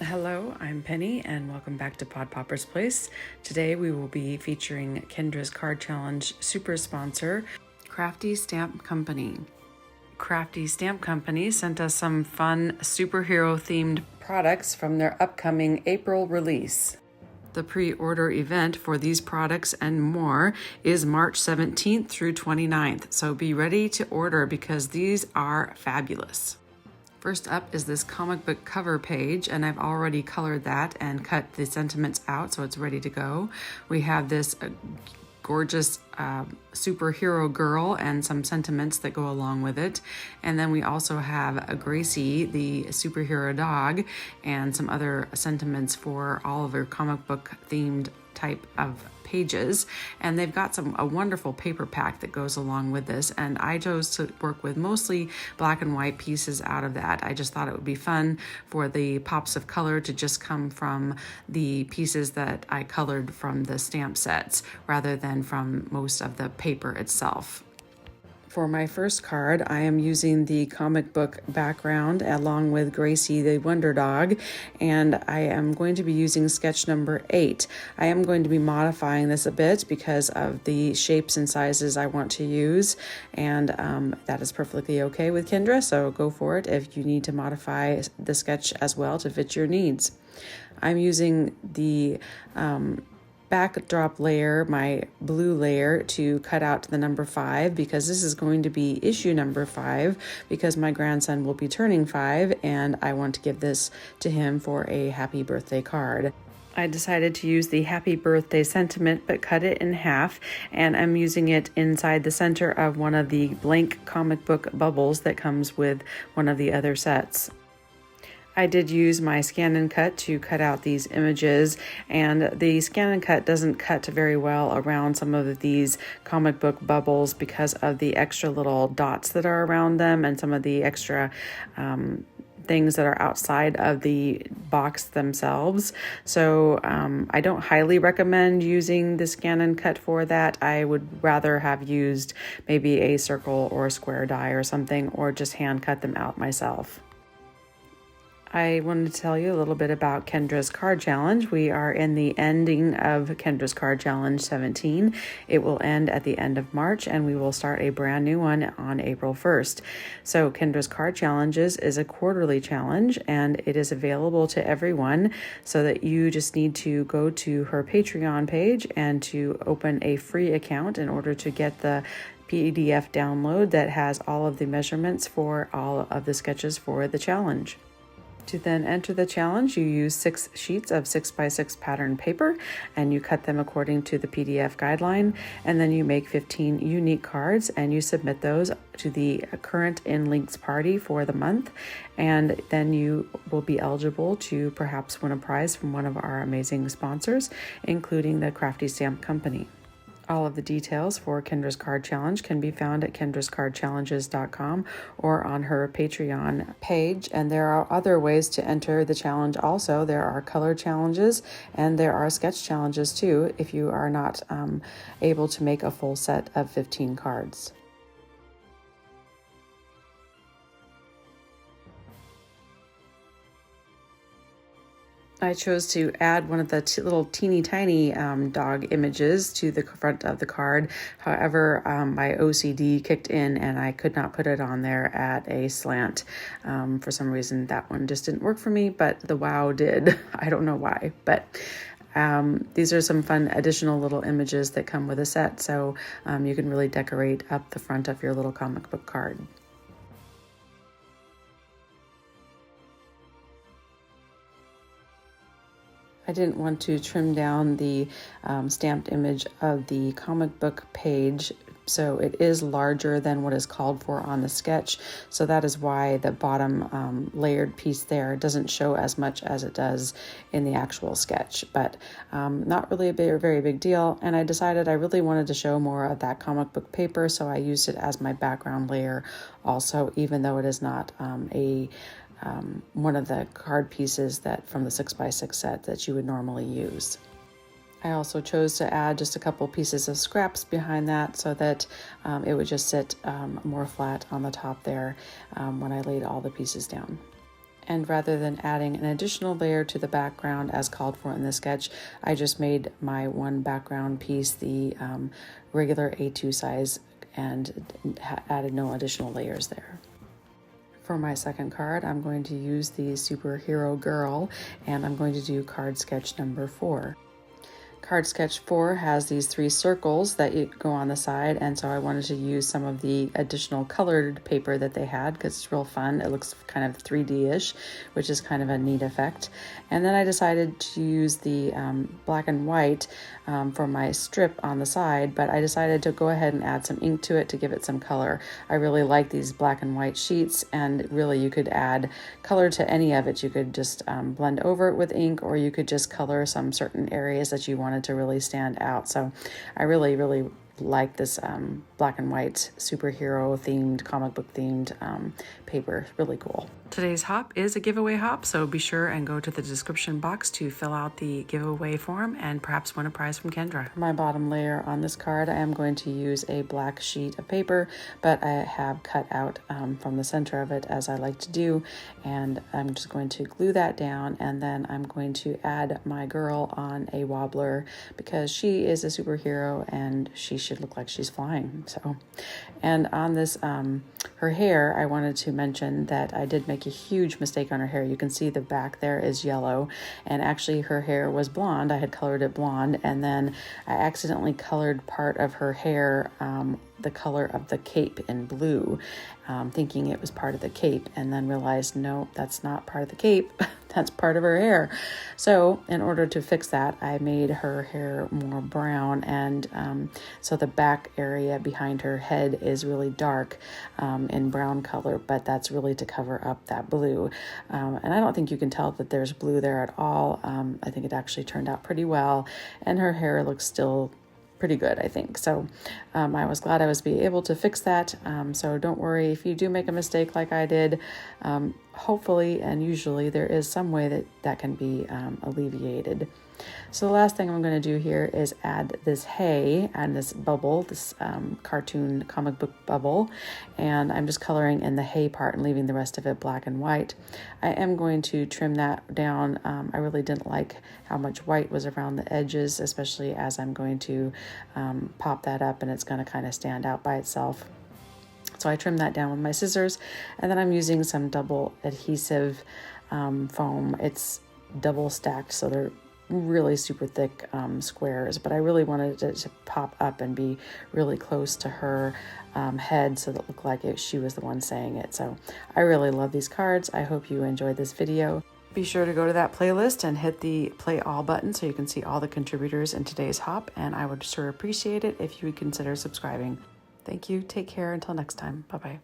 Hello, I'm Penny and welcome back to Pod Popper's Place. Today we will be featuring Kendra's Card Challenge super sponsor, Crafty Stamp Company. Crafty Stamp Company sent us some fun superhero themed products from their upcoming April release. The pre-order event for these products and more is March 17th through 29th, so be ready to order because these are fabulous. First up is this comic book cover page, and I've already colored that and cut the sentiments out so it's ready to go. We have this gorgeous superhero girl and some sentiments that go along with it. And then we also have a Gracie, the superhero dog, and some other sentiments for all of your comic book themed type of pages. And they've got a wonderful paper pack that goes along with this, and I chose to work with mostly black and white pieces out of that. I just thought it would be fun for the pops of color to just come from the pieces that I colored from the stamp sets rather than from most of the paper itself. For my first card, I am using the comic book background along with Gracie the Wonder Dog, and I am going to be using sketch number 8. I am going to be modifying this a bit because of the shapes and sizes I want to use, and that is perfectly okay with Kendra, so go for it if you need to modify the sketch as well to fit your needs. I'm using the backdrop layer, my blue layer, to cut out the number 5 because this is going to be issue number 5 because my grandson will be turning 5 and I want to give this to him for a happy birthday card. I decided to use the happy birthday sentiment but cut it in half, and I'm using it inside the center of one of the blank comic book bubbles that comes with one of the other sets. I did use my scan and cut to cut out these images, and the scan and cut doesn't cut very well around some of these comic book bubbles because of the extra little dots that are around them and some of the extra things that are outside of the box themselves. So I don't highly recommend using the scan and cut for that. I would rather have used maybe a circle or a square die or something, or just hand cut them out myself. I wanted to tell you a little bit about Kendra's Card Challenge. We are in the ending of Kendra's Card Challenge 17. It will end at the end of March, and we will start a brand new one on April 1st. So Kendra's Card Challenges is a quarterly challenge, and it is available to everyone, so that you just need to go to her Patreon page and to open a free account in order to get the PDF download that has all of the measurements for all of the sketches for the challenge. To then enter the challenge, you use 6 sheets of 6x6 pattern paper, and you cut them according to the PDF guideline, and then you make 15 unique cards and you submit those to the current InLinkz party for the month, and then you will be eligible to perhaps win a prize from one of our amazing sponsors, including the Crafty Stamp Company. All of the details for Kendra's Card Challenge can be found at kendrascardchallenges.com or on her Patreon page. And there are other ways to enter the challenge also. There are color challenges and there are sketch challenges too if you are not able to make a full set of 15 cards. I chose to add one of the little teeny tiny dog images to the front of the card. However, my OCD kicked in and I could not put it on there at a slant. For some reason, that one just didn't work for me, but the wow did. I don't know why, but these are some fun additional little images that come with a set, so you can really decorate up the front of your little comic book card. I didn't want to trim down the stamped image of the comic book page, so it is larger than what is called for on the sketch. So that is why the bottom layered piece there doesn't show as much as it does in the actual sketch, but not really a very big deal. And I decided I really wanted to show more of that comic book paper, so I used it as my background layer also, even though it is not one of the card pieces that from the 6x6 set that you would normally use. I also chose to add just a couple pieces of scraps behind that so that it would just sit more flat on the top there when I laid all the pieces down. And rather than adding an additional layer to the background as called for in the sketch, I just made my one background piece the regular A2 size and added no additional layers there. For my second card, I'm going to use the superhero girl, and I'm going to do card sketch number 4. Card sketch 4 has these 3 circles that go on the side, and so I wanted to use some of the additional colored paper that they had because it's real fun. It looks kind of 3D-ish, which is kind of a neat effect. And then I decided to use the black and white for my strip on the side, but I decided to go ahead and add some ink to it to give it some color. I really like these black and white sheets, and really you could add color to any of it. You could just blend over it with ink, or you could just color some certain areas that you wanted to really stand out. So I really like this black and white superhero themed, comic book themed paper. Really cool. Today's hop is a giveaway hop, so be sure and go to the description box to fill out the giveaway form and perhaps win a prize from Kendra. For my bottom layer on this card, I am going to use a black sheet of paper, but I have cut out from the center of it as I like to do, and I'm just going to glue that down, and then I'm going to add my girl on a wobbler because she is a superhero and she should look like she's flying. So, and on this her hair, I wanted to mention that I did make a huge mistake on her hair. You can see the back there is yellow, and actually her hair was blonde. I had colored it blonde, and then I accidentally colored part of her hair the color of the cape in blue, thinking it was part of the cape, and then realized, no, that's not part of the cape. That's part of her hair. So in order to fix that, I made her hair more brown, and so the back area behind her head is really dark in brown color, but that's really to cover up that blue. And I don't think you can tell that there's blue there at all. I think it actually turned out pretty well, and her hair looks still pretty good, I think. So I was glad I was able to fix that. So don't worry if you do make a mistake like I did. Hopefully and usually there is some way that can be alleviated. So the last thing I'm going to do here is add this hay and this bubble, this cartoon comic book bubble, and I'm just coloring in the hay part and leaving the rest of it black and white. I am going to trim that down. I really didn't like how much white was around the edges, especially as I'm going to pop that up and it's going to kind of stand out by itself. So I trimmed that down with my scissors, and then I'm using some double adhesive foam. It's double stacked, so they're really super thick squares, but I really wanted it to pop up and be really close to her head so that it looked like she was the one saying it. So I really love these cards. I hope you enjoyed this video. Be sure to go to that playlist and hit the play all button so you can see all the contributors in today's hop, and I would sure appreciate it if you would consider subscribing. Thank you. Take care. Until next time. Bye-bye.